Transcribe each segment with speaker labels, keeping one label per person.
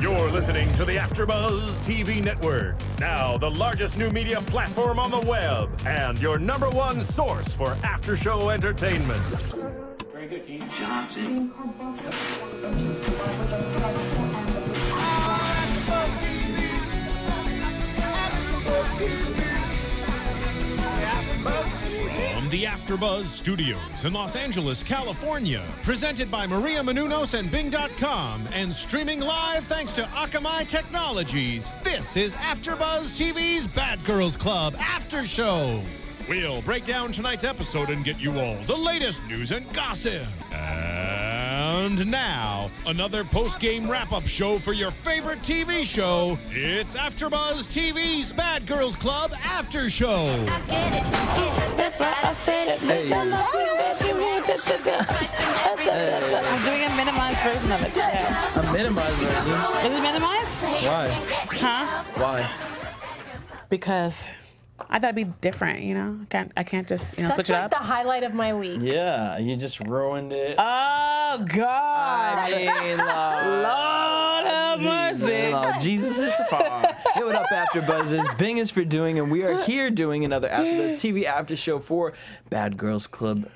Speaker 1: You're listening to the AfterBuzz TV network, now the largest new media platform on the web, and your #1 source for after-show entertainment.
Speaker 2: Very good, Dean Johnson.
Speaker 3: From the AfterBuzz Studios in Los Angeles, California, presented by Maria Menounos and Bing.com, and streaming live thanks to Akamai Technologies, this is AfterBuzz TV's Bad Girls Club After Show. We'll break down tonight's episode and get you all the latest news and gossip. And now, another post-game wrap-up show for your favorite TV show. It's AfterBuzz TV's Bad Girls Club After Show.
Speaker 4: That's why I said it. Hey. I'm doing a minimized version of it today.
Speaker 5: A minimized version?
Speaker 4: Is it minimized?
Speaker 5: Why?
Speaker 4: Huh?
Speaker 5: Why?
Speaker 4: Because I thought it'd be different, you know? I can't just, switch it up.
Speaker 6: That's like the highlight of my week.
Speaker 5: Yeah, you just ruined it.
Speaker 4: Oh, God.
Speaker 5: I mean,
Speaker 4: Lord have mercy.
Speaker 5: Jesus is far. Hey, what up, AfterBuzzers? Bing is for doing, and we are here doing another AfterBuzz TV after show for Bad Girls Club,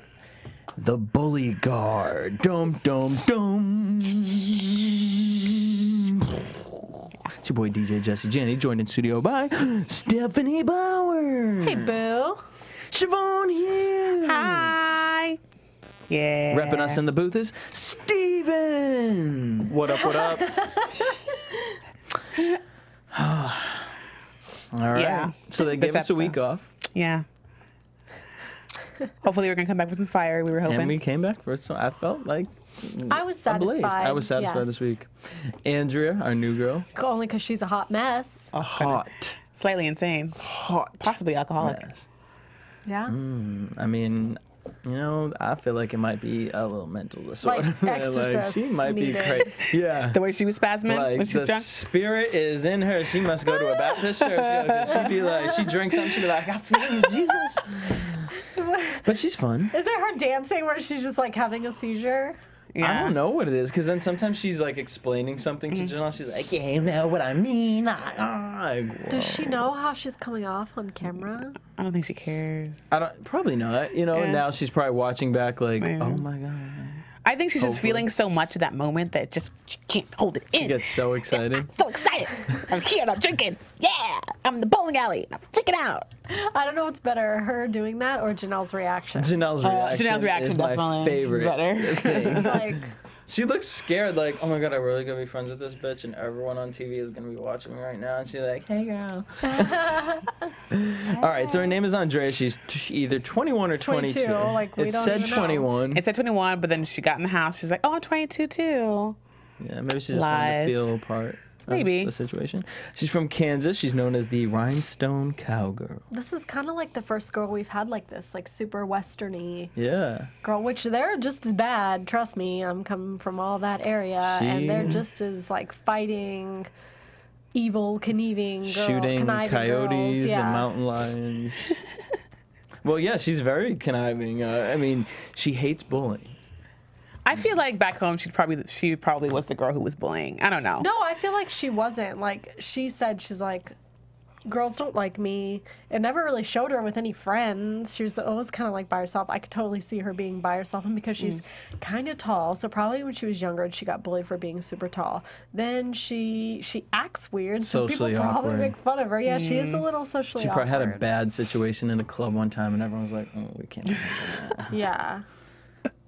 Speaker 5: the Bullyguard. Dum, dum, dum. It's your boy DJ Jesse Janedy, joined in studio by Stephanie Bauer.
Speaker 6: Hey, boo.
Speaker 5: Chevonne Hughes.
Speaker 4: Hi. Yeah.
Speaker 5: Repping us in the booth is Steven. What up, what up? All right.
Speaker 4: Yeah.
Speaker 5: So they gave us a week off.
Speaker 4: Yeah. Hopefully we're going to come back with some fire. We were hoping.
Speaker 5: And we came back for it, so I felt like
Speaker 6: I was satisfied.
Speaker 5: I was satisfied this week. Andrea, our new girl.
Speaker 6: Only because she's a hot mess.
Speaker 5: A hot.
Speaker 4: Slightly insane.
Speaker 5: Hot.
Speaker 4: Possibly alcoholic.
Speaker 5: Mess.
Speaker 6: Yeah.
Speaker 5: I mean, I feel like it might be a little mental disorder.
Speaker 6: Like Exorcist.
Speaker 5: She might be
Speaker 6: needed.
Speaker 5: crazy. Yeah.
Speaker 4: The way she was spasming
Speaker 5: Like
Speaker 4: when she's
Speaker 5: the
Speaker 4: drunk.
Speaker 5: spirit is in her. She must go to a Baptist church. Yeah, she'd be like, she drinks something, she'd be like, I feel you, Jesus. But she's fun.
Speaker 6: Is it her dancing where she's just like having a seizure?
Speaker 4: Yeah.
Speaker 5: I don't know what it is, because then sometimes she's like explaining something to Janelle. She's like, yeah, you know what I mean.
Speaker 6: Does she know how she's coming off on camera?
Speaker 4: I don't think she cares.
Speaker 5: Probably not. Now she's probably watching back like, oh my God.
Speaker 4: I think she's just feeling so much at that moment that she can't hold it in.
Speaker 5: She gets so excited.
Speaker 4: I'm so excited. I'm here and I'm drinking. Yeah. I'm in the bowling alley. I'm freaking out.
Speaker 6: I don't know what's better, her doing that or Janelle's reaction.
Speaker 5: Janelle's reaction is my favorite thing.
Speaker 6: It's like,
Speaker 5: she looks scared, like, oh my God, I'm really gonna be friends with this bitch, and everyone on TV is gonna be watching me right now. And she's like, hey, girl. All right, so her name is Andrea. She's either 21 or 22.
Speaker 6: Like, we
Speaker 5: it
Speaker 6: don't
Speaker 5: said
Speaker 6: even know.
Speaker 5: 21.
Speaker 4: It said 21, but then she got in the house. She's like, oh, I'm 22 too.
Speaker 5: Yeah, maybe she just wanted to feel a part of the situation. She's from Kansas. She's known as the Rhinestone Cowgirl.
Speaker 6: This is kind of like the first girl we've had like this, like super westerny
Speaker 5: girl,
Speaker 6: which they're just as bad. Trust me, I'm coming from all that area, and they're just as like fighting, evil, conniving,
Speaker 5: shooting coyotes and mountain lions. Well, yeah, she's very conniving. I mean, she hates bullying.
Speaker 4: I feel like back home she probably was the girl who was bullying. I don't know.
Speaker 6: No, I feel like she wasn't. Like she said, she's like, girls don't like me. It never really showed her with any friends. She was always kind of like by herself. I could totally see her being by herself, and because she's kind of tall, so probably when she was younger she got bullied for being super tall. Then she acts weird, so people probably make fun of her. Yeah, she is a little socially awkward.
Speaker 5: She probably had a bad situation in a club one time, and everyone was like, oh, we can't mention that.
Speaker 6: Yeah.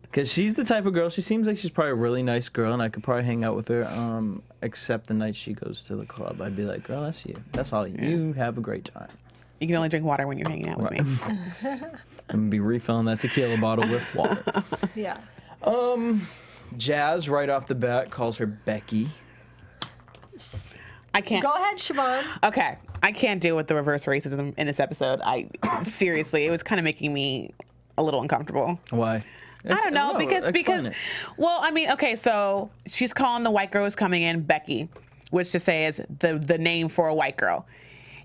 Speaker 5: Because she's the type of girl, she seems like she's probably a really nice girl, and I could probably hang out with her, except the night she goes to the club. I'd be like, girl, that's you. That's all. You have a great time.
Speaker 4: You can only drink water when you're hanging out with me.
Speaker 5: I'm going to be refilling that tequila bottle with water.
Speaker 6: Yeah.
Speaker 5: Jazz, right off the bat, calls her Becky.
Speaker 4: I can't.
Speaker 6: Go ahead, Chevonne.
Speaker 4: Okay. I can't deal with the reverse racism in this episode. Seriously, it was kind of making me a little uncomfortable.
Speaker 5: Why?
Speaker 4: I don't know, because well, I mean, okay, so she's calling the white girl who's coming in Becky, which to say is the name for a white girl.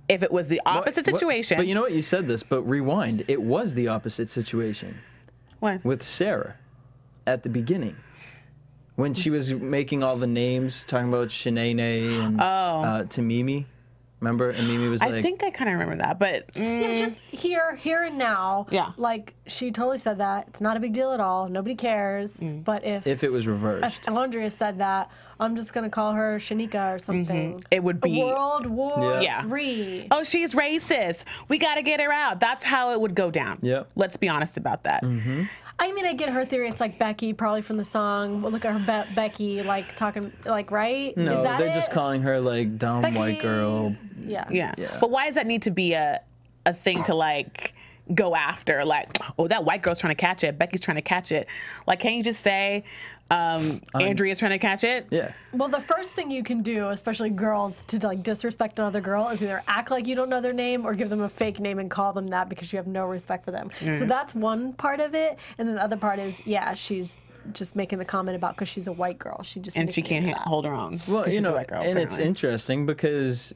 Speaker 4: If it was the opposite situation.
Speaker 5: But you know what? You said this, but rewind. It was the opposite situation.
Speaker 4: What?
Speaker 5: With Sarah at the beginning. when she was making all the names, talking about Shanae and Tamimi. Remember? And Mimi was like...
Speaker 4: I think I kind of remember that, but...
Speaker 6: Yeah, just here and now.
Speaker 4: Yeah.
Speaker 6: Like, she totally said that. It's not a big deal at all. Nobody cares. But if
Speaker 5: it was reversed.
Speaker 6: If Andrea said that, I'm just going to call her Shanika or something.
Speaker 4: It would be...
Speaker 6: World War III.
Speaker 4: Oh, she's racist. We got to get her out. That's how it would go down.
Speaker 5: Yep.
Speaker 4: Let's be honest about that.
Speaker 6: I mean, I get her theory. It's like Becky, probably from the song. Well, look at her, Becky, like talking, like, right?
Speaker 5: No,
Speaker 6: Is that
Speaker 5: they're
Speaker 6: it?
Speaker 5: just calling her like dumb
Speaker 6: Becky.
Speaker 5: white girl.
Speaker 6: Yeah.
Speaker 4: But why does that need to be a thing to like go after? Like, oh, that white girl's trying to catch it. Becky's trying to catch it. Like, can't you just say Andrea's trying to catch it?
Speaker 5: Yeah.
Speaker 6: Well, the first thing you can do, especially girls, to like disrespect another girl is either act like you don't know their name or give them a fake name and call them that because you have no respect for them. So that's one part of it. And then the other part is, she's just making the comment about because she's a white girl. She
Speaker 4: can't hold her own.
Speaker 5: Well,
Speaker 4: she's
Speaker 5: you know,
Speaker 4: a white girl,
Speaker 5: and it's
Speaker 4: apparently.
Speaker 5: interesting because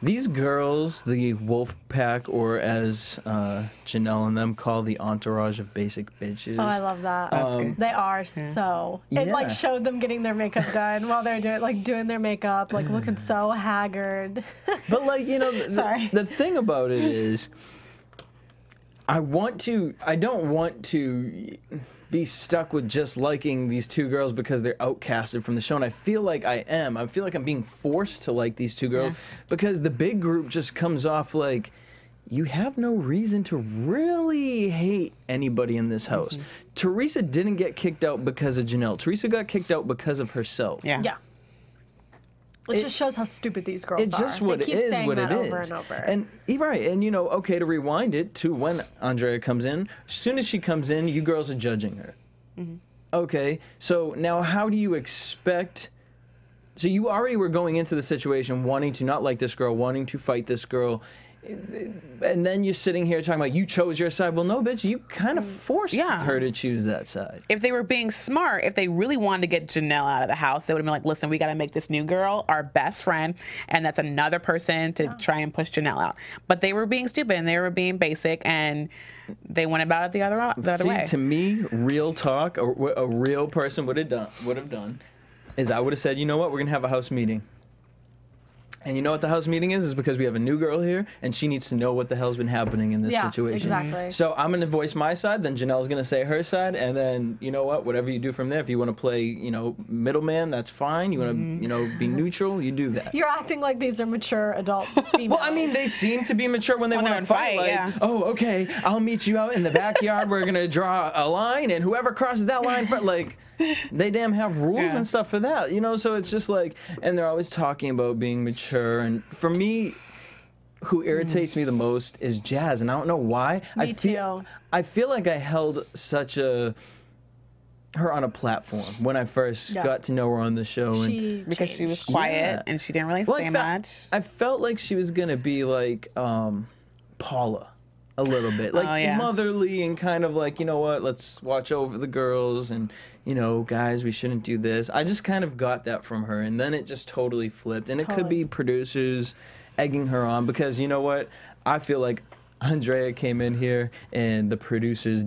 Speaker 5: these girls, the wolf pack, or as Janelle and them call the entourage of basic bitches.
Speaker 6: Oh, I love that. They are so. It like showed them getting their makeup done while they're doing their makeup, like looking so haggard.
Speaker 5: But like, you know,
Speaker 6: Sorry.
Speaker 5: the thing about it is, I don't want to be stuck with just liking these two girls because they're outcasted from the show. And I feel like I am. I feel like I'm being forced to like these two girls because the big group just comes off like you have no reason to really hate anybody in this house. Teresa didn't get kicked out because of Janelle. Teresa got kicked out because of herself.
Speaker 6: Yeah. It just shows how stupid these girls are.
Speaker 5: It's just what
Speaker 6: they
Speaker 5: it
Speaker 6: keep
Speaker 5: is,
Speaker 6: saying
Speaker 5: what
Speaker 6: that
Speaker 5: it
Speaker 6: over
Speaker 5: is.
Speaker 6: and over.
Speaker 5: And you're right. And you know, okay, to rewind it to when Andrea comes in. As soon as she comes in, you girls are judging her. Okay, so now how do you expect? So you already were going into the situation wanting to not like this girl, wanting to fight this girl. And then you're sitting here talking about you chose your side. Well, no, bitch, you kind of forced her to choose that side.
Speaker 4: If they were being smart, if they really wanted to get Janelle out of the house, they would have been like, listen, we got to make this new girl our best friend, and that's another person to try and push Janelle out. But they were being stupid, and they were being basic, and they went about it the other way.
Speaker 5: To me, real talk, a real person would have done, is I would have said, you know what, we're going to have a house meeting. And you know what the house meeting is because we have a new girl here, and she needs to know what the hell's been happening in this situation.
Speaker 6: Exactly.
Speaker 5: So I'm going to voice my side, then Janelle's going to say her side, and then, you know what, whatever you do from there, if you want to play, you know, middleman, that's fine. You want to, you know, be neutral, you do that.
Speaker 6: You're acting like these are mature adult females.
Speaker 5: Well, I mean, they seem to be mature when they want to fight. Like, oh, okay, I'll meet you out in the backyard. We're going to draw a line, and whoever crosses that line, like... They damn have rules and stuff for that, you know? So it's just like, and they're always talking about being mature. And for me, who irritates me the most is Jazz. And I don't know why.
Speaker 6: Me too.
Speaker 5: I feel like I held her on a platform when I first got to know her on the show.
Speaker 4: Because she was quiet and she didn't really say much.
Speaker 5: I felt like she was going to be like Paula. A little bit, like motherly and kind of like, you know what, let's watch over the girls and, you know, guys, we shouldn't do this. I just kind of got that from her, and then it just totally flipped. And it could be producers egging her on because, you know what, I feel like Andrea came in here and the producers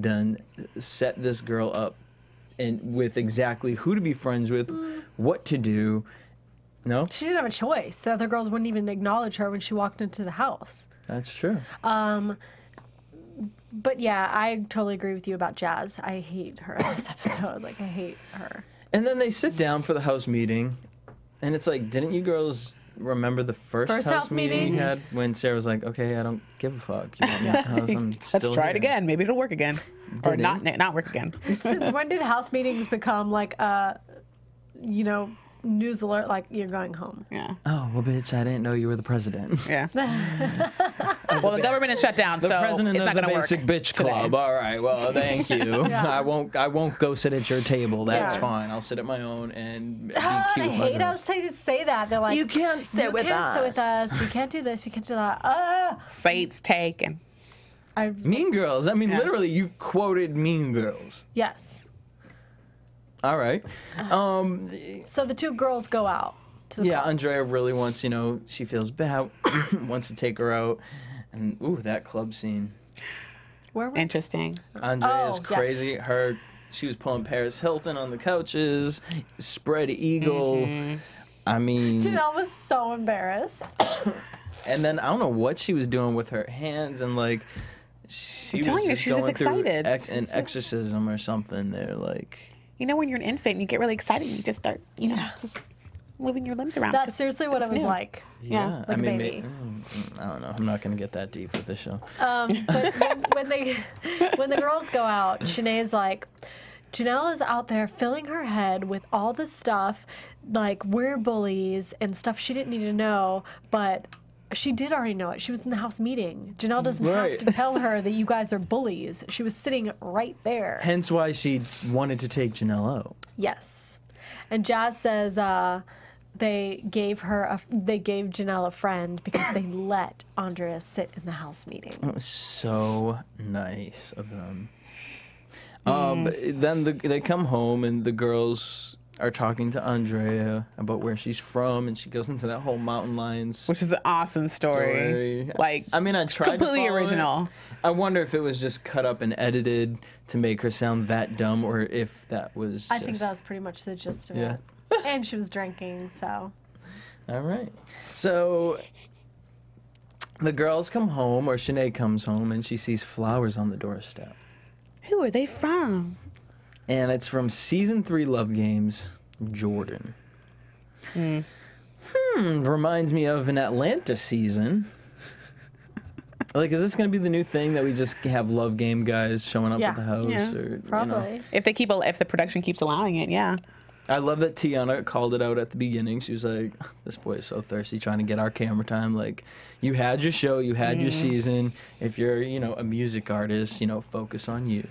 Speaker 5: set this girl up and with exactly who to be friends with, what to do. No?
Speaker 6: She didn't have a choice. The other girls wouldn't even acknowledge her when she walked into the house.
Speaker 5: That's true.
Speaker 6: But yeah, I totally agree with you about Jazz. I hate her in this episode. Like, I hate her.
Speaker 5: And then they sit down for the house meeting, and it's like, didn't you girls remember the first house meeting you had when Sarah was like, okay, I don't give a fuck. You want me at the house? I'm still
Speaker 4: Let's try
Speaker 5: here.
Speaker 4: it again. Maybe it'll work again. Or not work again.
Speaker 6: Since when did house meetings become like you know, news alert, like you're going home?
Speaker 4: Yeah.
Speaker 5: Oh, well, bitch, I didn't know you were the president.
Speaker 4: Yeah. Well, the government is shut down,
Speaker 5: The
Speaker 4: so
Speaker 5: president
Speaker 4: it's
Speaker 5: of
Speaker 4: not
Speaker 5: the
Speaker 4: going to work
Speaker 5: Basic Bitch
Speaker 4: today.
Speaker 5: Club. All right, well, thank you. I won't go sit at your table. That's
Speaker 6: Yeah.
Speaker 5: fine. I'll sit at my own and be
Speaker 6: I
Speaker 5: cute with my
Speaker 6: hate how
Speaker 5: girls.
Speaker 6: they say that. They're like,
Speaker 5: You can't sit with
Speaker 6: You can't sit
Speaker 5: us."
Speaker 6: with us. You can't do this. You can't do that.
Speaker 4: Seats taken.
Speaker 5: Mean Girls. I mean, literally, you quoted Mean Girls.
Speaker 6: Yes.
Speaker 5: All right.
Speaker 6: So the two girls go out. To the
Speaker 5: Yeah,
Speaker 6: club.
Speaker 5: Andrea really wants, you know, she feels bad, wants to take her out. And, ooh, that club scene.
Speaker 6: Where were
Speaker 4: Interesting.
Speaker 5: Andrea's
Speaker 6: Oh, yeah.
Speaker 5: crazy. Her she was pulling Paris Hilton on the couches, spread eagle. I mean,
Speaker 6: Janelle was so embarrassed.
Speaker 5: and then I don't know what she was doing with her hands, and like she
Speaker 4: I'm telling you,
Speaker 5: was
Speaker 4: she's just
Speaker 5: going through
Speaker 4: excited.
Speaker 5: an exorcism or something. They're like,
Speaker 4: You know, when you're an infant, you get really excited. You just start, just moving your limbs around.
Speaker 6: That's seriously what it was
Speaker 4: new.
Speaker 6: like.
Speaker 4: Yeah,
Speaker 6: like a baby.
Speaker 5: I don't know. I'm not gonna get that deep with this show.
Speaker 6: But when the girls go out, Shanae's like, Janelle is out there filling her head with all this stuff, like we're bullies and stuff she didn't need to know, but she did already know it. She was in the house meeting. Janelle doesn't have to tell her that you guys are bullies. She was sitting right there.
Speaker 5: Hence why she wanted to take Janelle out.
Speaker 6: Yes. And Jazz says they gave Janelle a friend because they let Andrea sit in the house meeting.
Speaker 5: It was so nice of them. But then they come home and the girls are talking to Andrea about where she's from, and she goes into that whole mountain lions,
Speaker 4: which is an awesome story. Like,
Speaker 5: I mean, I tried
Speaker 4: completely
Speaker 5: to follow
Speaker 4: original.
Speaker 5: It. I wonder if it was just cut up and edited to make her sound that dumb, or if that was.
Speaker 6: I think that was pretty much the gist of it. And she was drinking, so.
Speaker 5: All right, so the girls come home, or Shanae comes home, and she sees flowers on the doorstep.
Speaker 4: Who are they from?
Speaker 5: And it's from season 3 Love Games, Jordan. Reminds me of an Atlanta season. Like, is this going to be the new thing that we just have Love Game guys showing up at the house?
Speaker 6: Yeah,
Speaker 5: or,
Speaker 6: probably.
Speaker 4: If the production keeps allowing it, yeah.
Speaker 5: I love that Tiana called it out at the beginning. She was like, this boy is so thirsty trying to get our camera time. Like, you had your show, you had your season. If you're, a music artist, focus on you.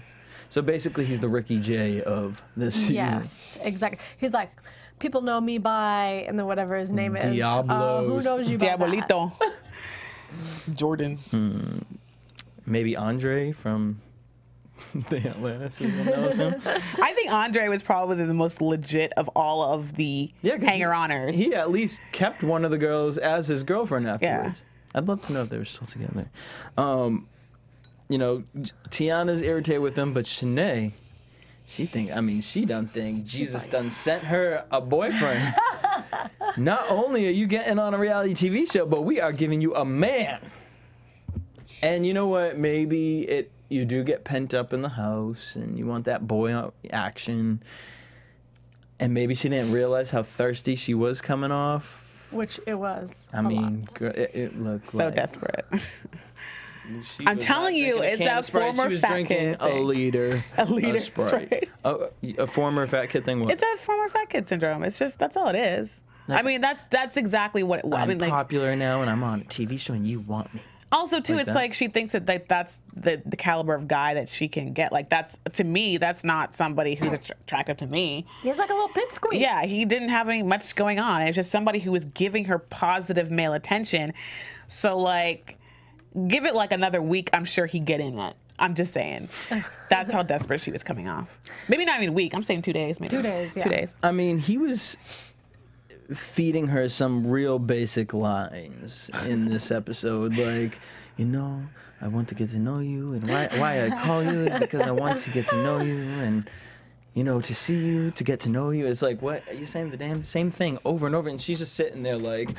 Speaker 5: So basically, he's the Ricky Jay of this season.
Speaker 6: Yes, exactly. He's like, people know me by, and then whatever his name is.
Speaker 5: Diablos.
Speaker 6: Who knows you by
Speaker 4: Diabolito. Jordan.
Speaker 5: Maybe Andre from the Atlanta season knows him.
Speaker 4: I think Andre was probably the most legit of all of the hanger-oners.
Speaker 5: He at least kept one of the girls as his girlfriend afterwards. I'd love to know if they were still together. Tiana's irritated with him, but Shanae, she done think Jesus done sent her a boyfriend. Not only are you getting on a reality TV show, but we are giving you a man. And you know what? Maybe you do get pent up in the house, and you want that boy action. And maybe she didn't realize how thirsty she was coming off.
Speaker 6: Which it was.
Speaker 5: It looked
Speaker 4: so
Speaker 5: like
Speaker 4: desperate. I'm telling you, it's that former
Speaker 5: she was
Speaker 4: fat
Speaker 5: drinking
Speaker 4: kid thing.
Speaker 5: a liter of Sprite. A former fat kid thing. What?
Speaker 4: It's that former fat kid syndrome. It's just that's all it is. That's exactly what.
Speaker 5: I'm popular now, and I'm on a TV show, and you want me.
Speaker 4: Also, too, it's like she thinks that that's the caliber of guy that she can get. Like, that's, to me, that's not somebody who's attractive to me.
Speaker 6: He's like a little pipsqueak.
Speaker 4: Yeah, he didn't have much going on. It's just somebody who was giving her positive male attention. So, like, give it like another week, I'm sure he'd get in it. I'm just saying. That's how desperate she was coming off. Maybe not even a week. I'm saying 2 days. Maybe.
Speaker 6: 2 days, yeah.
Speaker 4: 2 days.
Speaker 5: I mean, he was feeding her some real basic lines in this episode, like, I want to get to know you, and why I call you is because I want to get to know you, and to see you, to get to know you. It's like, what are you saying? The damn same thing over and over, and she's just sitting there like,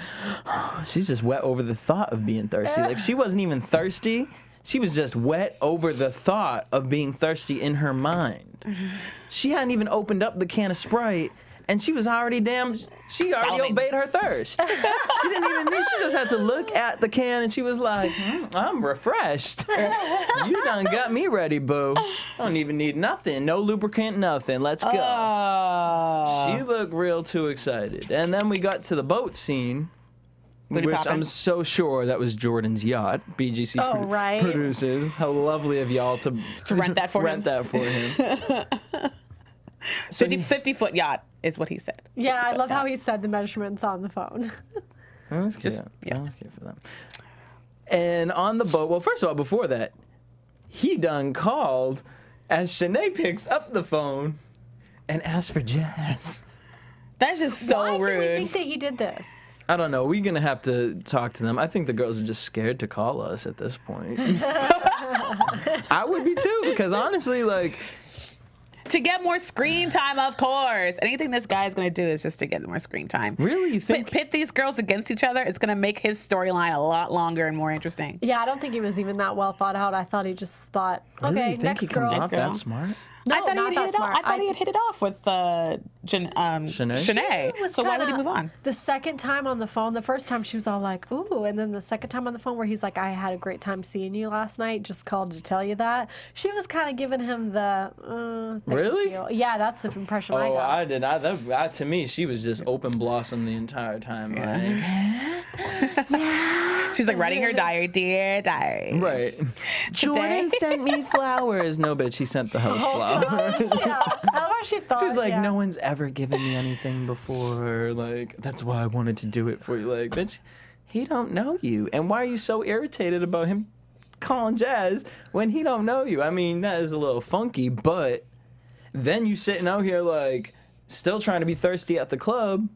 Speaker 5: she's just wet over the thought of being thirsty. Like, she wasn't even thirsty. She was just wet over the thought of being thirsty in her mind. She hadn't even opened up the can of Sprite, and she was already she already obeyed her thirst. She didn't even need, she just had to look at the can, and she was like, I'm refreshed. You done got me ready, boo. I don't even need nothing. No lubricant, nothing. Let's go. She looked real too excited. And then we got to the boat scene, which I'm so sure that was Jordan's yacht. BGC produces. How lovely of y'all to
Speaker 4: rent that for him. 50-foot yacht is what he said.
Speaker 6: Yeah, I love how he said the measurements on the phone.
Speaker 5: That's cute. I'm okay for that. And on the boat, well, first of all, before that, he done called as Shanae picks up the phone and asks for Jazz.
Speaker 4: That's just so rude.
Speaker 6: Why do we think that he did this?
Speaker 5: I don't know. We're going to have to talk to them. I think the girls are just scared to call us at this point. I would be too, because honestly, like,
Speaker 4: To get more screen time, of course. Anything this guy's going to do is just to get more screen time.
Speaker 5: Really? You think?
Speaker 4: Pit these girls against each other, it's going to make his storyline a lot longer and more interesting.
Speaker 6: Yeah, I don't think he was even that well thought out. I thought he just thought,
Speaker 5: Really?
Speaker 6: okay,
Speaker 5: You think
Speaker 6: next
Speaker 5: he comes
Speaker 6: girl.
Speaker 5: off that smart?
Speaker 6: No,
Speaker 4: I thought
Speaker 6: not
Speaker 4: he
Speaker 6: that
Speaker 4: hit it off.
Speaker 6: smart.
Speaker 4: I thought he had hit it off with Shanae.
Speaker 6: She was
Speaker 4: So why would he
Speaker 6: kinda-
Speaker 4: move on?
Speaker 6: The second time on the phone, the first time she was all like, ooh, and then the second time on the phone where he's like, I had a great time seeing you last night, just called to tell you that. She was kind of giving him the, thank
Speaker 5: Really?
Speaker 6: you. Yeah, that's the impression I
Speaker 5: Oh,
Speaker 6: got.
Speaker 5: I did. That to me, she was just open blossom the entire time.
Speaker 4: She was like writing her diary, dear diary.
Speaker 5: Right. Jordan sent me flowers. No, bitch, he sent the house flowers.
Speaker 6: Yeah, how about she thought?
Speaker 5: She's like,
Speaker 6: yeah.
Speaker 5: no one's ever given me anything before. Like, that's why I wanted to do it for you. Like, bitch, he don't know you. And why are you so irritated about him calling Jazz when he don't know you? I mean, that is a little funky, but then you sitting out here like still trying to be thirsty at the club.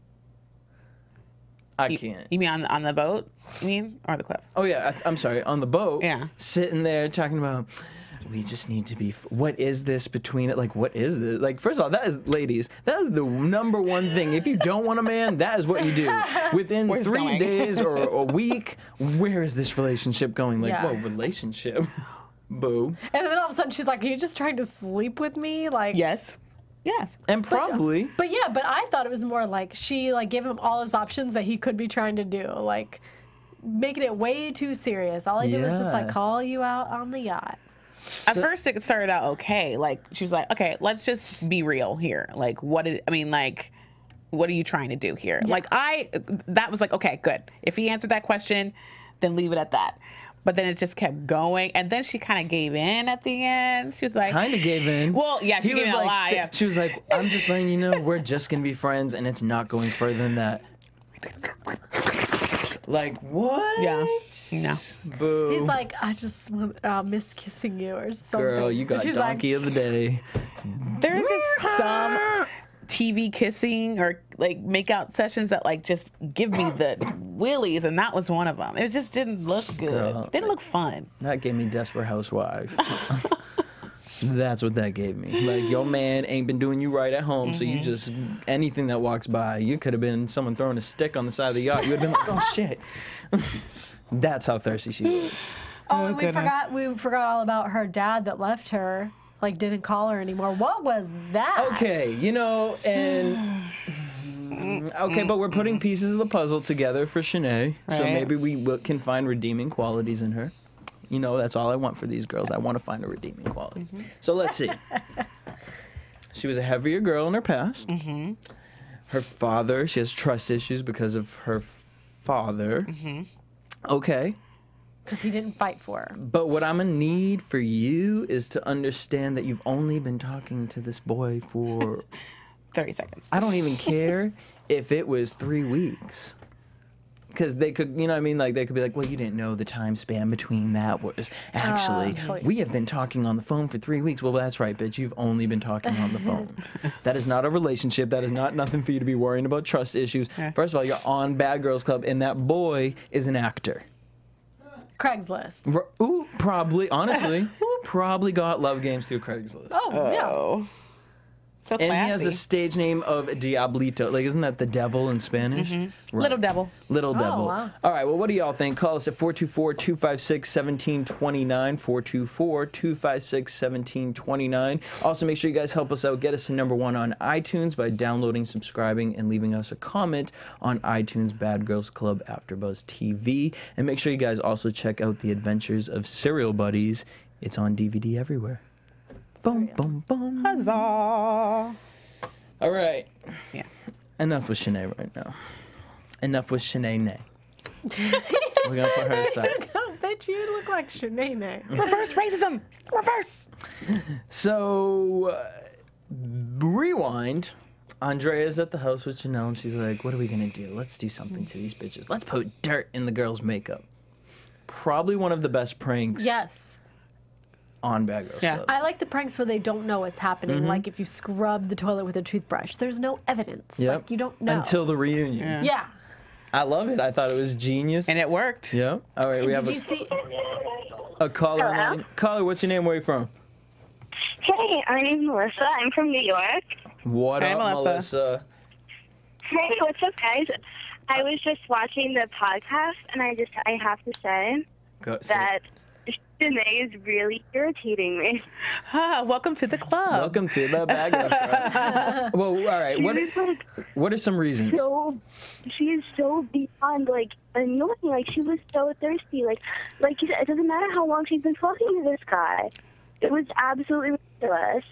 Speaker 5: I can't.
Speaker 4: You mean on the boat? You mean or the club?
Speaker 5: Oh yeah, I'm sorry. On the boat,
Speaker 4: Yeah.
Speaker 5: sitting there talking about, we just need to be. What is this between it? Like, what is this? Like, first of all, that is, ladies, that is the number one thing. If you don't want a man, that is what you do. Within
Speaker 4: Where's it
Speaker 5: 3
Speaker 4: going?
Speaker 5: days or a week, where is this relationship going? Like,
Speaker 6: Yeah.
Speaker 5: whoa, relationship, boo.
Speaker 6: And then all of a sudden she's like, are you just trying to sleep with me? Like,
Speaker 4: Yes. Yes.
Speaker 5: And probably,
Speaker 6: But yeah, but I thought it was more like she like gave him all his options that he could be trying to do, like making it way too serious. All I did was just like
Speaker 5: Yeah.
Speaker 6: call you out on the yacht.
Speaker 4: At first, it started out okay. Like she was like, "Okay, let's just be real here. Like, what are you trying to do here?" Like that was like, okay, good. If he answered that question, then leave it at that. But then it just kept going, and then she kind of gave in at the end. She was like,
Speaker 5: kind of gave in.
Speaker 4: Well, yeah, she
Speaker 5: He
Speaker 4: gave
Speaker 5: was
Speaker 4: in a
Speaker 5: like,
Speaker 4: lot. Yeah.
Speaker 5: She was like, I'm just letting you know, we're just gonna be friends, and it's not going further than that. Like, what?
Speaker 4: Yeah. No.
Speaker 5: Boo.
Speaker 6: He's like, I just want miss kissing you or something.
Speaker 5: Girl, you got
Speaker 6: She's
Speaker 5: donkey of the day.
Speaker 4: There's just some TV kissing or like makeout sessions that like just give me the willies, and that was one of them. It just didn't look good.
Speaker 5: Girl.
Speaker 4: Didn't look fun.
Speaker 5: That gave me Desperate Housewife. That's what that gave me. Like, your man ain't been doing you right at home, so you just, anything that walks by, you could have been someone throwing a stick on the side of the yacht. You would have been like, oh shit. That's how thirsty she was.
Speaker 6: Oh, and we forgot all about her dad that left her, like didn't call her anymore. What was that?
Speaker 5: Okay, you know, and okay, but we're putting pieces of the puzzle together for Shanae, so
Speaker 4: Right.
Speaker 5: maybe we can find redeeming qualities in her. You know, that's all I want for these girls. I want to find a redeeming quality. So let's see. She was a heavier girl in her past. Her father, she has trust issues because of her father. Okay.
Speaker 6: Because he didn't fight for her.
Speaker 5: But what I'm going to need for you is to understand that you've only been talking to this boy for
Speaker 4: 30 seconds.
Speaker 5: I don't even care if it was 3 weeks. Because they could, you know what I mean? Like, they could be like, well, you didn't know the time span between that was. Actually, we have been talking on the phone for 3 weeks. Well, that's right, bitch. You've only been talking on the phone. That is not a relationship. That is not nothing for you to be worrying about trust issues. First of all, you're on Bad Girls Club, and that boy is an actor.
Speaker 6: Craigslist.
Speaker 5: Ooh, probably, honestly, probably got love games through Craigslist.
Speaker 6: Oh, yeah.
Speaker 4: So
Speaker 5: And
Speaker 4: classy.
Speaker 5: he has a stage name of Diablito. Like, isn't that the devil in Spanish? Right.
Speaker 4: Little devil.
Speaker 5: Little devil.
Speaker 6: wow.
Speaker 5: All right, well, what do y'all think? Call us at 424-256-1729, 424-256-1729. Also, make sure you guys help us out. Get us to #1 on iTunes by downloading, subscribing, and leaving us a comment on iTunes Bad Girls Club AfterBuzz TV. And make sure you guys also check out The Adventures of Serial Buddies. It's on DVD everywhere. Boom, boom, boom.
Speaker 4: Huzzah.
Speaker 5: All right.
Speaker 4: Yeah.
Speaker 5: Enough with Shanae right now. Enough with Shanae. We're going to put her aside.
Speaker 6: I bet you look like Shanae.
Speaker 4: Reverse racism. Reverse.
Speaker 5: So, rewind. Andrea's at the house with Janelle, and she's like, what are we going to do? Let's do something to these bitches. Let's put dirt in the girls' makeup. Probably one of the best pranks
Speaker 6: Yes.
Speaker 5: on Bad Girls
Speaker 4: Yeah.
Speaker 5: Club.
Speaker 6: I like the pranks where they don't know what's happening. Like if you scrub the toilet with a toothbrush, there's no evidence.
Speaker 5: Yep.
Speaker 6: Like you don't know.
Speaker 5: Until the reunion.
Speaker 6: Yeah.
Speaker 5: I love it. I thought it was genius.
Speaker 4: And it worked.
Speaker 5: Yeah. All right, we have
Speaker 6: Did you see?
Speaker 5: a caller. Caller, what's your name? Where are you from?
Speaker 7: Hey, my name's Melissa. I'm from New York.
Speaker 5: What
Speaker 4: Hey,
Speaker 5: up, Melissa?
Speaker 7: Hey, what's up, guys? I was just watching the podcast, and I have to say that Janelle is really irritating me.
Speaker 4: Welcome to the club.
Speaker 5: Welcome to the Bad Girls Club. Well, all right. What are some reasons?
Speaker 7: She is so beyond, like, annoying. Like, she was so thirsty. Like it doesn't matter how long she's been talking to this guy. It was absolutely ridiculous.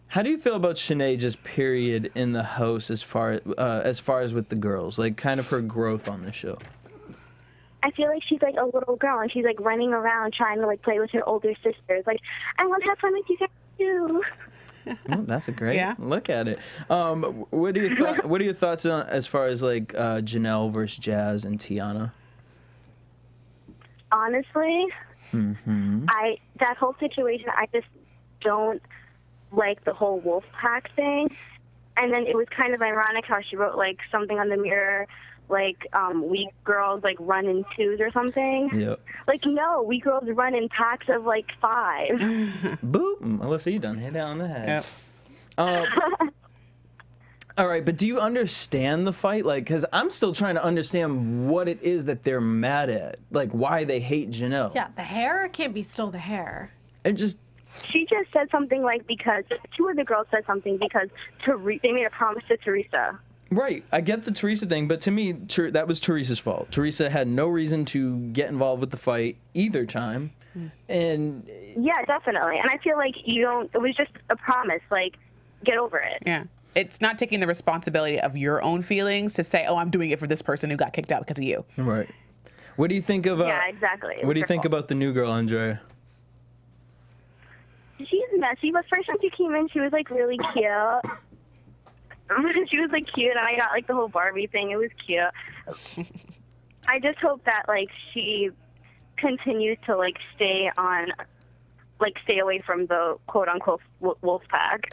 Speaker 5: How do you feel about Shanae just period in the house as far as with the girls? Like, kind of her growth on the show.
Speaker 7: I feel like she's like a little girl, and she's like running around trying to like play with her older sisters. Like, I want to have fun with you guys too.
Speaker 5: Oh, that's a great look at it. What are your thoughts on as far as like Janelle versus Jazz and Tiana?
Speaker 7: Honestly, that whole situation, I just don't like the whole wolf pack thing. And then it was kind of ironic how she wrote like something on the mirror, like we girls like run in twos or something.
Speaker 5: Yep.
Speaker 7: Like, no, we girls run in packs of like 5.
Speaker 5: Boop. Melissa, you done hit down the head. Yep. All right, but do you understand the fight? Like, because I'm still trying to understand what it is that they're mad at. Like, why they hate Janelle.
Speaker 6: Yeah, the hair can't be still the hair.
Speaker 5: It just...
Speaker 7: She just said something like because... 2 of the girls said something because they made a promise to Teresa.
Speaker 5: Right. I get the Teresa thing, but to me, that was Teresa's fault. Teresa had no reason to get involved with the fight either time. And...
Speaker 7: Yeah, definitely. And I feel like it was just a promise. Like, get over it.
Speaker 4: Yeah. It's not taking the responsibility of your own feelings to say, oh, I'm doing it for this person who got kicked out because of you.
Speaker 5: Right. What do you think of...
Speaker 7: yeah, exactly.
Speaker 5: What do you think about the new girl, Andrea?
Speaker 7: She's messy, but first when she came in, she was, like, really cute. She was, like, cute, and I got, like, the whole Barbie thing. It was cute. I just hope that, like, she continues to, like, stay away from the quote-unquote wolf pack.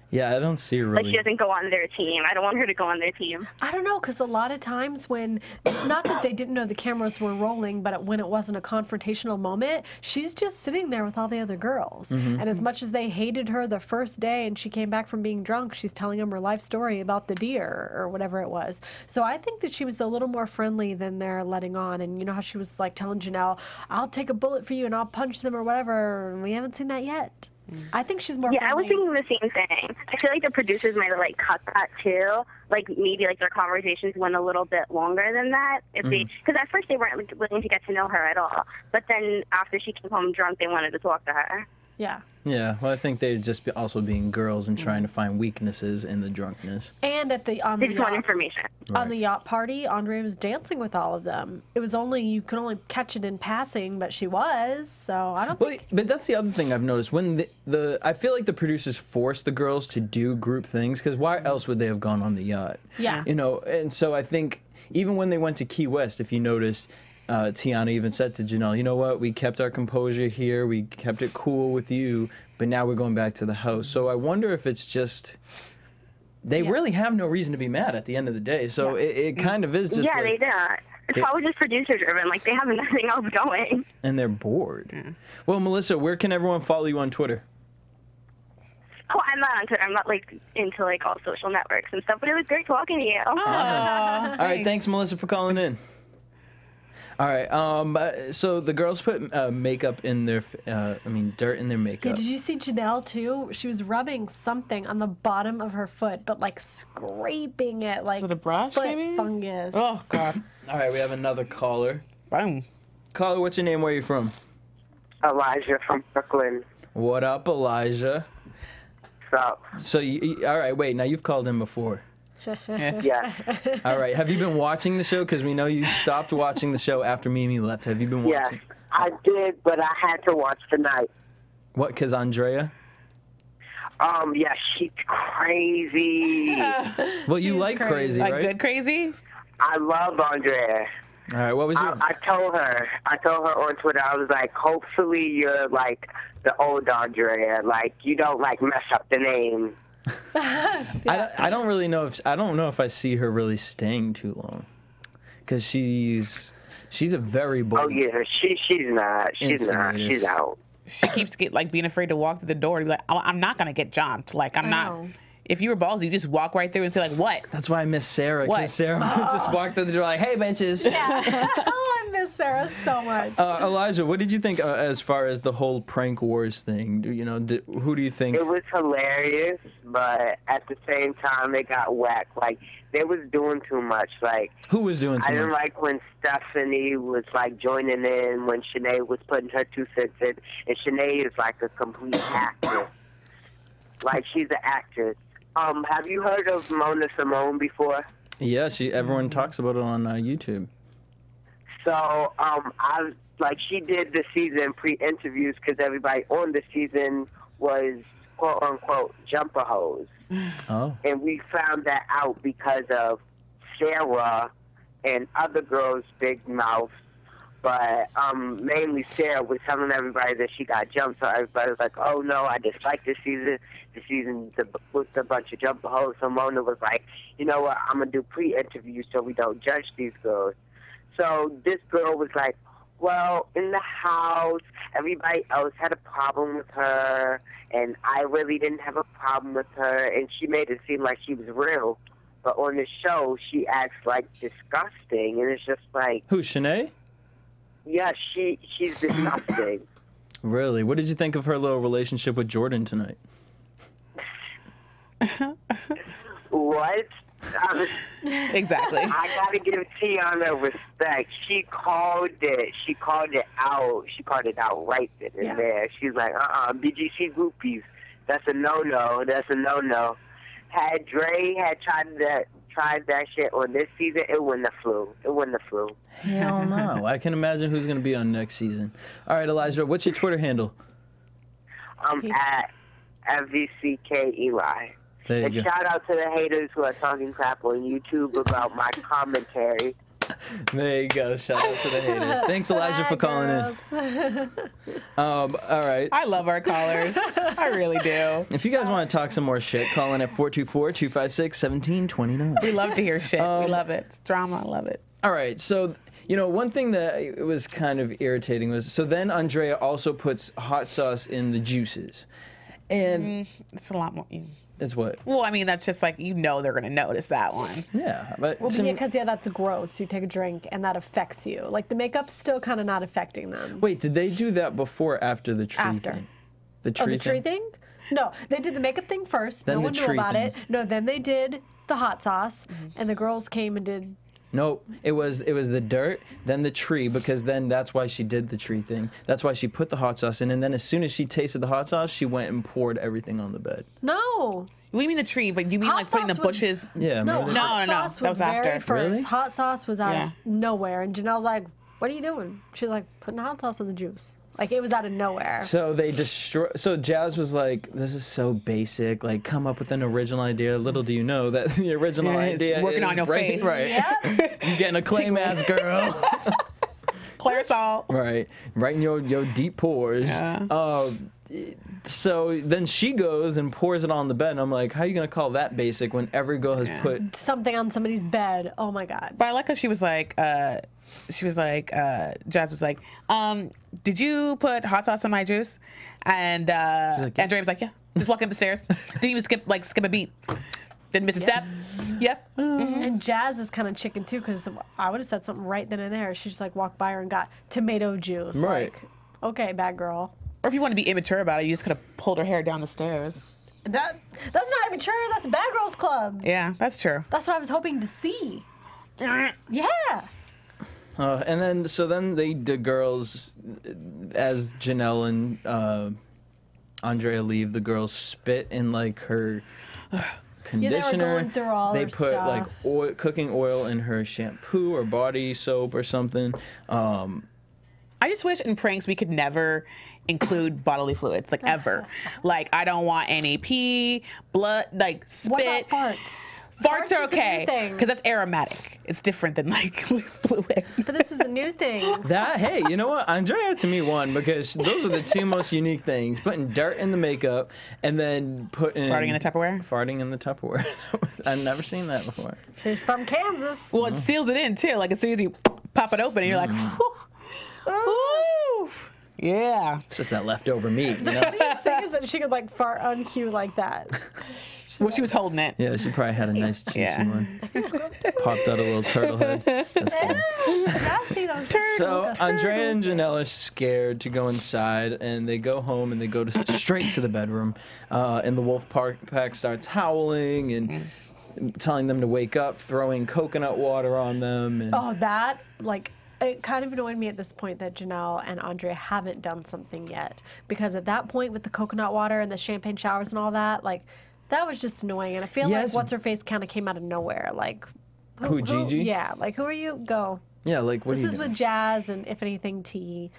Speaker 5: Yeah, I don't see her really.
Speaker 7: Like, she doesn't go on their team. I don't want her to go on their team.
Speaker 6: I don't know, because a lot of times when, not that they didn't know the cameras were rolling, but when it wasn't a confrontational moment, she's just sitting there with all the other girls. And as much as they hated her the first day and she came back from being drunk, she's telling them her life story about the deer or whatever it was. So I think that she was a little more friendly than they're letting on. And you know how she was like telling Janelle, I'll take a bullet for you and I'll punch them or whatever. We haven't seen that yet. I think she's more friendly.
Speaker 7: I was thinking the same thing. I feel like the producers might have, like, cut that, too. Like, maybe, like, their conversations went a little bit longer than that. Because at first they weren't like, willing to get to know her at all. But then after she came home drunk, they wanted to talk to her.
Speaker 6: Yeah.
Speaker 5: Yeah, well, I think they'd just be also being girls and trying to find weaknesses in the drunkenness.
Speaker 6: And at
Speaker 7: they just want information.
Speaker 6: On the yacht party, Andrea was dancing with all of them. It was you could only catch it in passing, but she was. So I don't think.
Speaker 5: But that's the other thing I've noticed. When I feel like the producers force the girls to do group things because why else would they have gone on the yacht?
Speaker 6: Yeah.
Speaker 5: You know, and so I think even when they went to Key West, if you noticed. Tiana even said to Janelle, you know what, we kept our composure here, we kept it cool with you, but now we're going back to the house. So I wonder if it's just, they really have no reason to be mad at the end of the day. So it kind of is just
Speaker 7: yeah, they don't. It's probably just producer driven, like they have nothing else going.
Speaker 5: And they're bored. Well, Melissa, where can everyone follow you on Twitter?
Speaker 7: Oh, I'm not on Twitter. I'm not like into like all social networks and stuff, but it was great talking to you.
Speaker 5: All right, thanks Melissa for calling in. All right, so the girls put makeup in their, dirt in their makeup.
Speaker 6: Yeah, did you see Janelle, too? She was rubbing something on the bottom of her foot, but, like, scraping it, like...
Speaker 4: Is it a brush,
Speaker 6: foot
Speaker 4: maybe?
Speaker 6: fungus.
Speaker 4: Oh, God.
Speaker 5: All right, we have another caller.
Speaker 4: Boom.
Speaker 5: Caller, what's your name? Where are you from?
Speaker 8: Elijah from Brooklyn.
Speaker 5: What up, Elijah?
Speaker 8: What's up?
Speaker 5: So, all right, wait, now you've called in before.
Speaker 8: Yeah.
Speaker 5: All right. Have you been watching the show? Because we know you stopped watching the show after Mimi left. Have you been watching?
Speaker 8: Yes, I did, but I had to watch tonight.
Speaker 5: What? Because Andrea?
Speaker 8: Yeah, she's crazy.
Speaker 5: Well, you like crazy, right?
Speaker 4: Like good crazy?
Speaker 8: I love Andrea.
Speaker 5: All right. What was your?
Speaker 8: I told her on Twitter. I was like, hopefully you're like the old Andrea. Like you don't like mess up the name.
Speaker 5: I don't really know if I see her really staying too long, because she's a very bold.
Speaker 8: Oh yeah, she's not. She's out.
Speaker 4: she keeps being afraid to walk through the door and be like, oh, I'm not gonna get jumped. Like I'm not.
Speaker 6: know.
Speaker 4: If you were ballsy, you just walk right through and say like, what?
Speaker 5: That's why I miss Sarah,
Speaker 4: What?
Speaker 5: because Sarah would just walk through the door like, hey, benches.
Speaker 6: Oh, I miss Sarah so much.
Speaker 5: Elijah, what did you think as far as the whole prank wars thing? Who do you think?
Speaker 8: It was hilarious, but at the same time, it got whack. Like, they was doing too much. Like,
Speaker 5: Who was doing too
Speaker 8: I didn't
Speaker 5: much?
Speaker 8: like when Stephanie was, like, joining in, when Shanae was putting her 2 cents in. And Shanae is, like, a complete actress. Like, she's an actress. Have you heard of Mona Simone before?
Speaker 5: Yeah, everyone talks about it on YouTube.
Speaker 8: So, she did the season pre-interviews because everybody on the season was quote-unquote jumper hoes.
Speaker 5: Oh.
Speaker 8: And we found that out because of Sarah and other girls' big mouths. But mainly Sarah was telling everybody that she got jumped. So everybody was like, oh, no, I dislike this season. The season with a bunch of jumper hoes. So Mona was like, you know what, I'm going to do pre-interviews so we don't judge these girls. So this girl was like, well, in the house, everybody else had a problem with her, and I really didn't have a problem with her, and she made it seem like she was real. But on the show, she acts like disgusting, and it's just like...
Speaker 5: Who, Shanae?
Speaker 8: Yeah, she's disgusting.
Speaker 5: Really? What did you think of her little relationship with Jordan tonight?
Speaker 8: What?
Speaker 4: Exactly.
Speaker 8: I gotta give Tiana respect. She called it out. She called it out right then and there. She's like, BGC groupies. That's a no-no. That's a no-no. Had Dre tried that shit on this season, it wouldn't have flew.
Speaker 5: Hell no. I can imagine who's going to be on next season. All right, Elijah, what's your Twitter handle?
Speaker 8: At FVCK Eli.
Speaker 5: There you
Speaker 8: And
Speaker 5: go.
Speaker 8: shout out to the haters who are talking crap on YouTube about my commentary.
Speaker 5: There you go. Shout out to the haters. Thanks, Elijah, for calling in. All right.
Speaker 4: I love our callers. I really do.
Speaker 5: If you guys want to talk some more shit, call in at 424-256-1729.
Speaker 4: We love to hear shit. We love it. It's drama. I love it.
Speaker 5: All right, so, one thing that was kind of irritating was, so then Andrea also puts hot sauce in the juices. And
Speaker 4: It's a lot more.
Speaker 5: it's what?
Speaker 4: Well, I mean, that's just like, they're going to notice that one.
Speaker 5: Yeah, but...
Speaker 6: Well, because that's gross. You take a drink and that affects you. Like, the makeup's still kind of not affecting them.
Speaker 5: Wait, did they do that before or after the tree
Speaker 6: After.
Speaker 5: thing? The tree
Speaker 6: thing? No, they did the makeup thing first.
Speaker 5: Then
Speaker 6: no
Speaker 5: the
Speaker 6: one knew
Speaker 5: tree
Speaker 6: about
Speaker 5: thing.
Speaker 6: it. No, then they did the hot sauce, and the girls came and did...
Speaker 5: Nope, it was the dirt, then the tree, because then that's why she did the tree thing. That's why she put the hot sauce in, and then as soon as she tasted the hot sauce, she went and poured everything on the bed.
Speaker 6: No.
Speaker 4: We mean the tree, but you mean
Speaker 6: Hot
Speaker 4: like putting the
Speaker 6: sauce was-
Speaker 4: bushes?
Speaker 5: Yeah,
Speaker 6: No,
Speaker 5: maybe-
Speaker 6: hot
Speaker 4: No,
Speaker 6: sauce
Speaker 4: that was
Speaker 6: very
Speaker 4: after.
Speaker 6: first.
Speaker 5: Really?
Speaker 6: Hot sauce was out
Speaker 4: Yeah.
Speaker 6: of nowhere, and Janelle's like, "What are you doing?" She's like, "Putting hot sauce in the juice." Like, it was out of nowhere.
Speaker 5: So So Jazz was like, "This is so basic. Like, come up with an original idea." Little do you know that the original
Speaker 4: Yeah, it's
Speaker 5: idea
Speaker 4: working
Speaker 5: is
Speaker 4: on your
Speaker 5: right,
Speaker 4: face.
Speaker 5: Right.
Speaker 6: Yeah.
Speaker 5: You getting a claim ass girl.
Speaker 4: Clarisol.
Speaker 5: Right in your deep pores.
Speaker 4: Yeah.
Speaker 5: So then she goes and pours it on the bed, and I'm like, how are you gonna call that basic when every girl has put...
Speaker 6: Something on somebody's bed. Oh my God.
Speaker 4: But I like how she was like, Jazz was like, did you put hot sauce in my juice? And
Speaker 5: like, yeah.
Speaker 4: Andrea was like, yeah. Just walk up the stairs. Didn't even skip a beat. Didn't miss a step. Yep.
Speaker 6: And Jazz is kind of chicken too, because I would have said something right then and there. She just like walked by her and got tomato juice.
Speaker 5: Right.
Speaker 6: Like, okay, bad girl.
Speaker 4: Or if you want to be immature about it, you just could have pulled her hair down the stairs.
Speaker 6: That's not immature. That's a bad girls club.
Speaker 4: Yeah, that's true.
Speaker 6: That's what I was hoping to see. Yeah.
Speaker 5: And then the girls, as Janelle and Andrea leave, the girls spit in like her conditioner.
Speaker 6: going through all
Speaker 5: they
Speaker 6: her
Speaker 5: put
Speaker 6: stuff.
Speaker 5: like cooking oil in her shampoo or body soap or something.
Speaker 4: I just wish in pranks we could never include bodily fluids, like ever. Like, I don't want any pee, blood, like spit.
Speaker 6: What about farts?
Speaker 4: Farts are
Speaker 6: is a new
Speaker 4: okay,
Speaker 6: thing.
Speaker 4: because that's aromatic. It's different than like fluid.
Speaker 6: But this is a new thing.
Speaker 5: Hey, you know what? Andrea to me won, because those are the two most unique things: putting dirt in the makeup and then putting
Speaker 4: Farting in the Tupperware?
Speaker 5: Farting in the Tupperware. I've never seen that before.
Speaker 6: She's from Kansas.
Speaker 4: Well, it seals it in too. Like, as soon as you pop it open, and you're like, whew, whew. Yeah.
Speaker 5: It's just that leftover meat, you know?
Speaker 6: The funniest thing is that she could like fart on cue like that.
Speaker 4: Well, she was holding it.
Speaker 5: Yeah, she probably had a nice juicy
Speaker 4: Yeah.
Speaker 5: one. Popped out a little turtle head. That's cool.
Speaker 6: I see those
Speaker 5: So Andrea and Janelle are scared to go inside, and they go home and they go straight to the bedroom. And the wolf pack starts howling and telling them to wake up, throwing coconut water on them. And
Speaker 6: Oh, that, like, it kind of annoyed me at this point that Janelle and Andrea haven't done something yet. Because at that point, with the coconut water and the champagne showers and all that, like, that was just annoying. And I feel
Speaker 5: Yes.
Speaker 6: like What's-Her-Face kind of came out of nowhere. Like,
Speaker 5: Who, Gigi?
Speaker 6: Yeah, like, who are you? Go.
Speaker 5: yeah, like, what
Speaker 6: This
Speaker 5: are you
Speaker 6: is
Speaker 5: doing?
Speaker 6: with Jazz and If Anything Tea.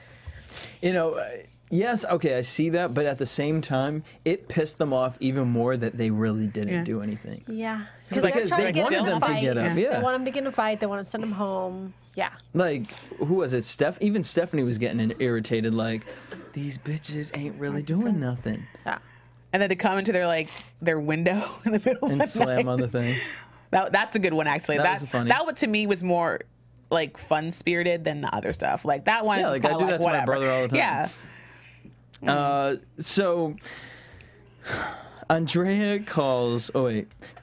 Speaker 5: You know, yes, okay, I see that, but at the same time, it pissed them off even more that they really didn't do anything.
Speaker 6: Yeah.
Speaker 5: Because they wanted them to get up, yeah.
Speaker 6: They want him to get in a fight. They want to send him home. Yeah.
Speaker 5: Like, who was it? Even Stephanie was getting irritated, like, these bitches ain't really doing nothing.
Speaker 6: Yeah.
Speaker 4: And then to come into their window in the middle
Speaker 5: And
Speaker 4: of the
Speaker 5: slam
Speaker 4: night.
Speaker 5: on the thing.
Speaker 4: That's a good one, actually.
Speaker 5: That was funny.
Speaker 4: That one to me was more like fun spirited than the other stuff. Like that one.
Speaker 5: Yeah,
Speaker 4: is
Speaker 5: like I
Speaker 4: kinda
Speaker 5: do that to my
Speaker 4: whatever.
Speaker 5: brother all the time.
Speaker 4: Yeah.
Speaker 5: So Andrea calls,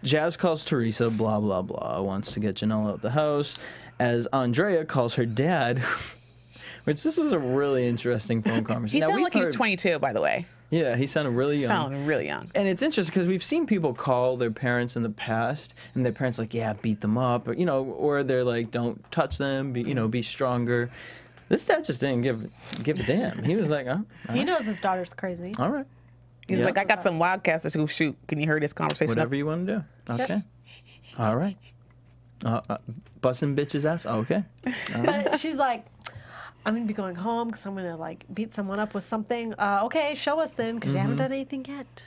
Speaker 5: Jazz calls Teresa, blah, blah, blah, wants to get Janelle out the house, as Andrea calls her dad, which this was a really interesting phone
Speaker 4: He
Speaker 5: conversation.
Speaker 4: sounded
Speaker 5: we've
Speaker 4: like he was
Speaker 5: heard-
Speaker 4: 22, by the way.
Speaker 5: Yeah, he sounded really young.
Speaker 4: Sounded really young.
Speaker 5: And it's interesting because we've seen people call their parents in the past, and their parents like, yeah, beat them up, or or they're like, don't touch them, be stronger. This dad just didn't give a damn. He was like, oh,
Speaker 6: He knows his daughter's crazy.
Speaker 5: all right,
Speaker 4: He's
Speaker 5: Yeah.
Speaker 4: like, I got some wildcasters who shoot. Can you hear this conversation?
Speaker 5: whatever you want to do. Okay, all right. Busting bitches ass. Okay.
Speaker 6: But she's like, I'm going to be going home because I'm going to like beat someone up with something. Okay, show us then because you haven't done anything yet.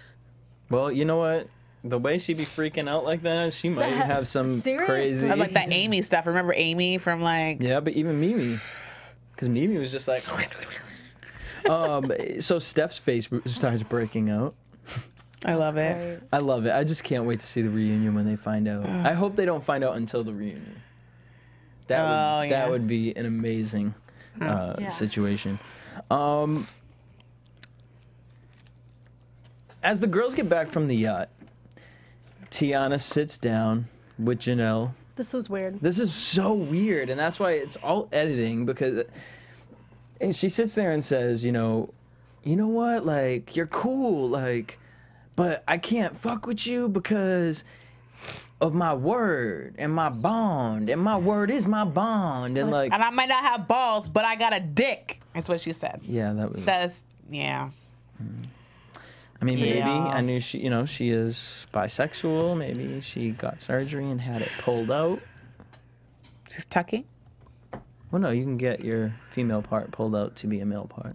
Speaker 5: Well, you know what? The way she be freaking out like that, she might have some
Speaker 6: Seriously?
Speaker 5: crazy.
Speaker 4: I like that Amy stuff. Remember Amy from like...
Speaker 5: Yeah, but even Mimi, because Mimi was just like. So Steph's face starts breaking out.
Speaker 4: I love it.
Speaker 6: Great.
Speaker 5: I love it. I just can't wait to see the reunion when they find out. I hope they don't find out until the reunion. That would be an amazing situation. As the girls get back from the yacht, Tiana sits down with Janelle.
Speaker 6: This was weird.
Speaker 5: This is so weird, and that's why it's all editing, because and she sits there and says, you know what, like, you're cool, like, but I can't fuck with you because of my word and my bond, and my word is my bond, and like,
Speaker 4: And I might not have balls, but I got a dick. That's what she said.
Speaker 5: yeah, that was.
Speaker 4: Yeah.
Speaker 5: I mean, maybe
Speaker 4: Yeah.
Speaker 5: I knew she is bisexual. Maybe she got surgery and had it pulled out.
Speaker 4: She's tucking.
Speaker 5: Well, no, you can get your female part pulled out to be a male part.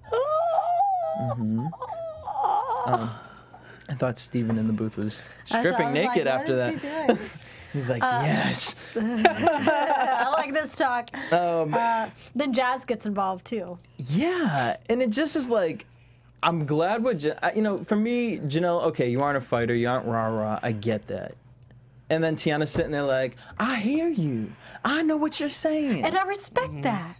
Speaker 5: I thought Steven in the booth was stripping naked after that. He's like, yes.
Speaker 6: I like this talk. Then Jazz gets involved too.
Speaker 5: Yeah, and it just is like, I'm glad with, for me, Janelle, okay, you aren't a fighter, you aren't rah-rah, I get that. And then Tiana's sitting there like, I hear you. I know what you're saying.
Speaker 6: And I respect that.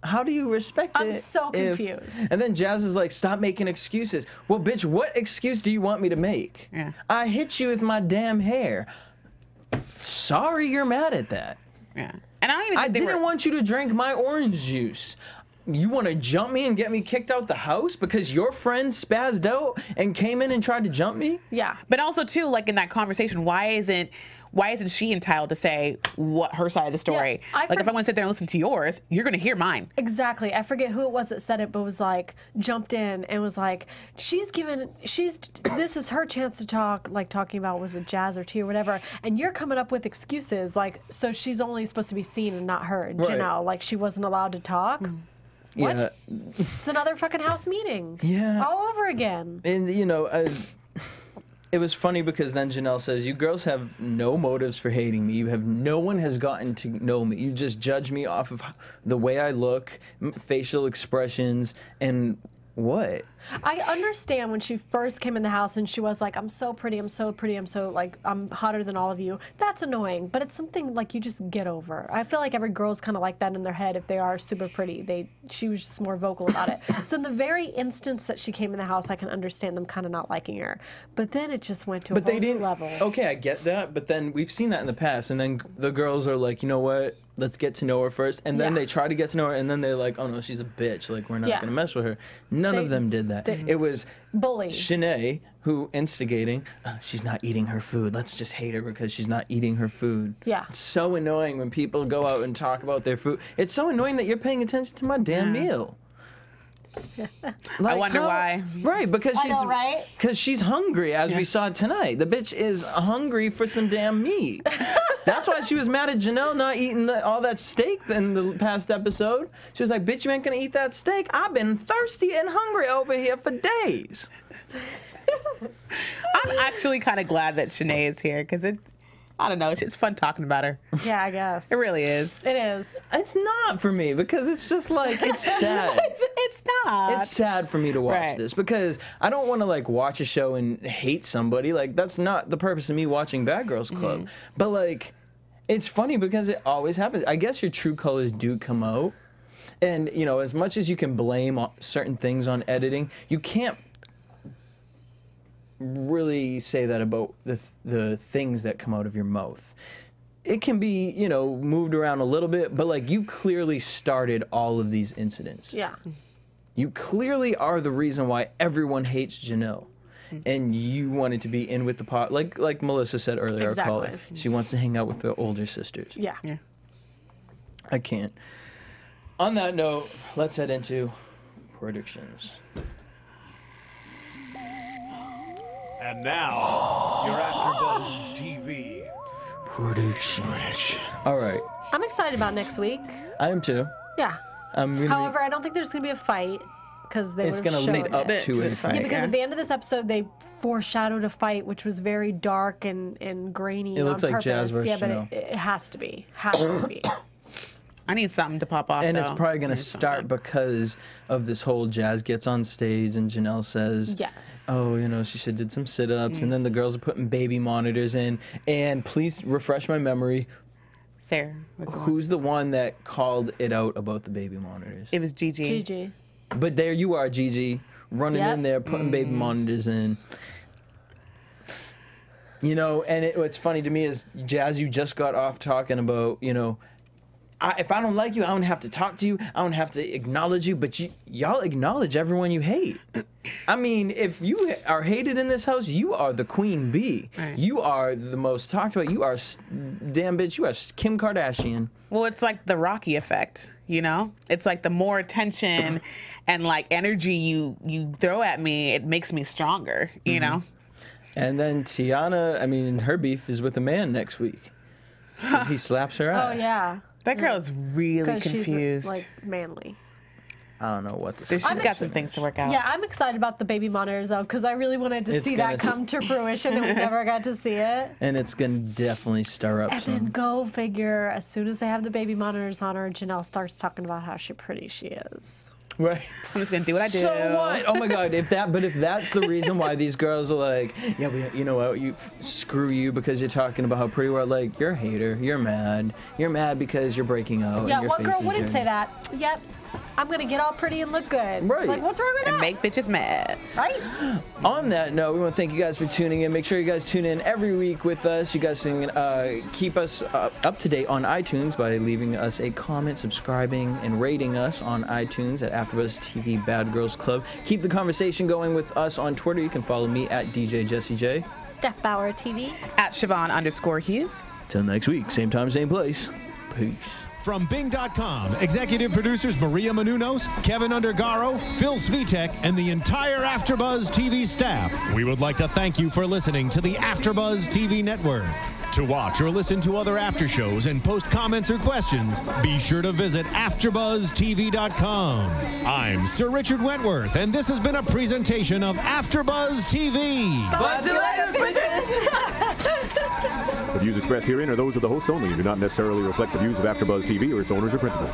Speaker 5: How do you respect it?
Speaker 6: I'm so confused.
Speaker 5: And then Jazz is like, stop making excuses. Well, bitch, what excuse do you want me to make?
Speaker 4: Yeah.
Speaker 5: I hit you with my damn hair. Sorry you're mad at that.
Speaker 4: Yeah. And I don't even think
Speaker 5: I didn't want you to drink my orange juice. You want to jump me and get me kicked out the house because your friend spazzed out and came in and tried to jump me?
Speaker 6: Yeah.
Speaker 4: But also too, like in that conversation, why isn't she entitled to say what her side of the story?
Speaker 6: Yeah,
Speaker 4: like if I want to sit there and listen to yours, you're gonna hear mine.
Speaker 6: Exactly. I forget who it was that said it, but was like, jumped in and was like, this is her chance to talk, like talking about, was it Jazz or T or whatever, and you're coming up with excuses, like, so she's only supposed to be seen and not heard.
Speaker 5: Right.
Speaker 6: Janelle, like she wasn't allowed to talk. What?
Speaker 5: Yeah.
Speaker 6: It's another fucking house meeting.
Speaker 5: Yeah.
Speaker 6: All over again.
Speaker 5: And, it was funny because then Janelle says, you girls have no motives for hating me. No one has gotten to know me. You just judge me off of the way I look, facial expressions, and what?
Speaker 6: I understand when she first came in the house and she was like, I'm so pretty, I'm so pretty, I'm so, like, I'm hotter than all of you. That's annoying, but it's something, like, you just get over. I feel like every girl's kind of like that in their head if they are super pretty. She was just more vocal about it. So in the very instance that she came in the house, I can understand them kind of not liking her. But then it just went to a whole new level.
Speaker 5: Okay, I get that, but then we've seen that in the past, and then the girls are like, you know what? Let's get to know her first, and then they try to get to know her, and then they're like, oh no, she's a bitch, like, we're not gonna mess with her. None of them did that. It was Shanae who instigating, she's not eating her food, let's just hate her because she's not eating her food.
Speaker 6: Yeah.
Speaker 5: It's so annoying when people go out and talk about their food. It's so annoying that you're paying attention to my damn meal.
Speaker 4: I wonder why.
Speaker 5: Right, because she's hungry, as we saw tonight. The bitch is hungry for some damn meat. That's why she was mad at Janelle not eating all that steak in the past episode. She was like, bitch, you ain't gonna eat that steak? I've been thirsty and hungry over here for days.
Speaker 4: I'm actually kind of glad that Shanae is here because I don't know, it's fun talking about her.
Speaker 6: Yeah, I guess.
Speaker 4: It really is.
Speaker 6: It is.
Speaker 5: It's not for me because it's just like, it's sad.
Speaker 4: It's not.
Speaker 5: It's sad for me to watch this because I don't want to like watch a show and hate somebody. Like, that's not the purpose of me watching Bad Girls Club. But like, it's funny because it always happens. I guess your true colors do come out. And, you know, as much as you can blame certain things on editing, you can't really say that about the things that come out of your mouth. It can be, you know, moved around a little bit, but like, you clearly started all of these incidents.
Speaker 6: Yeah.
Speaker 5: You clearly are the reason why everyone hates Janelle. And you wanted to be in with the pot, like Melissa said earlier.
Speaker 6: Exactly.
Speaker 5: She wants to hang out with the older sisters.
Speaker 6: Yeah.
Speaker 5: I can't. On that note, let's head into predictions.
Speaker 1: And now, your AfterBuzz TV
Speaker 5: predictions. All right.
Speaker 6: I'm excited about next week.
Speaker 5: I am too.
Speaker 6: Yeah. However, I don't think there's going to be a fight because
Speaker 5: it's going to lead up to a fight.
Speaker 6: Yeah, because at the end of this episode, they foreshadowed a fight, which was very dark and grainy.
Speaker 5: It looks like Jazz versus
Speaker 6: Janelle. But it has to be. Has to be.
Speaker 4: I need something to pop off.
Speaker 5: And it's probably going to start because of this whole Jazz gets on stage and Janelle says,
Speaker 6: yes,
Speaker 5: oh, you know, she should did some sit-ups. And then the girls are putting baby monitors in. And please refresh my memory.
Speaker 4: Sarah.
Speaker 5: Who's the one that called it out about the baby monitors?
Speaker 4: It was Gigi.
Speaker 6: Gigi.
Speaker 5: But there you are, Gigi, running in there, putting baby monitors in. You know, and what's funny to me is, Jazz, you just got off talking about, you know, if I don't like you, I don't have to talk to you. I don't have to acknowledge you, but y'all acknowledge everyone you hate. I mean, if you are hated in this house, you are the queen bee. Right. You are the most talked about. You are, damn bitch, you are Kim Kardashian.
Speaker 4: Well, it's like the Rocky effect, you know? It's like the more attention and like energy you throw at me, it makes me stronger, you know?
Speaker 5: And then Tiana, I mean, her beef is with a man next week. 'Cause he slaps her ass.
Speaker 6: Oh, yeah.
Speaker 4: That girl is really confused.
Speaker 6: She's, like, manly.
Speaker 5: I don't know what this
Speaker 4: is. She's got some things to work out.
Speaker 6: Yeah, I'm excited about the baby monitors, though, because I really wanted to see that come to fruition, and we never got to see it.
Speaker 5: And it's going to definitely stir up some.
Speaker 6: And then go figure, as soon as they have the baby monitors on her, Janelle starts talking about how pretty she is.
Speaker 5: Right.
Speaker 4: I'm just gonna do what I do.
Speaker 5: So what? Oh my God! If that's the reason why these girls are like, yeah, you know what? Screw you because you're talking about how pretty we're. Like, you're a hater. You're mad. You're mad because you're breaking out.
Speaker 6: Yeah,
Speaker 5: and your
Speaker 6: what
Speaker 5: face
Speaker 6: girl
Speaker 5: is
Speaker 6: wouldn't
Speaker 5: dirty.
Speaker 6: say that? Yep. I'm gonna get all pretty and look good.
Speaker 5: Right.
Speaker 6: Like, what's wrong with that?
Speaker 4: And make bitches mad.
Speaker 6: Right.
Speaker 5: On that note, we want to thank you guys for tuning in. Make sure you guys tune in every week with us. You guys can keep us up to date on iTunes by leaving us a comment, subscribing, and rating us on iTunes at AfterBuzz TV Bad Girls Club. Keep the conversation going with us on Twitter. You can follow me at DJ Jesse J.
Speaker 6: Steph Bauer TV.
Speaker 4: At Chevonne_Hughes.
Speaker 5: Till next week, same time, same place. Peace.
Speaker 3: From Bing.com, executive producers Maria Menounos, Kevin Undergaro, Phil Svitek, and the entire AfterBuzz TV staff, we would like to thank you for listening to the AfterBuzz TV network. To watch or listen to other after shows and post comments or questions, be sure to visit AfterBuzzTV.com. I'm Sir Richard Wentworth, and this has been a presentation of AfterBuzz TV.
Speaker 5: Buzz you later, bitches!
Speaker 9: The views expressed herein are those of the hosts only and do not necessarily reflect the views of AfterBuzz TV or its owners or principals.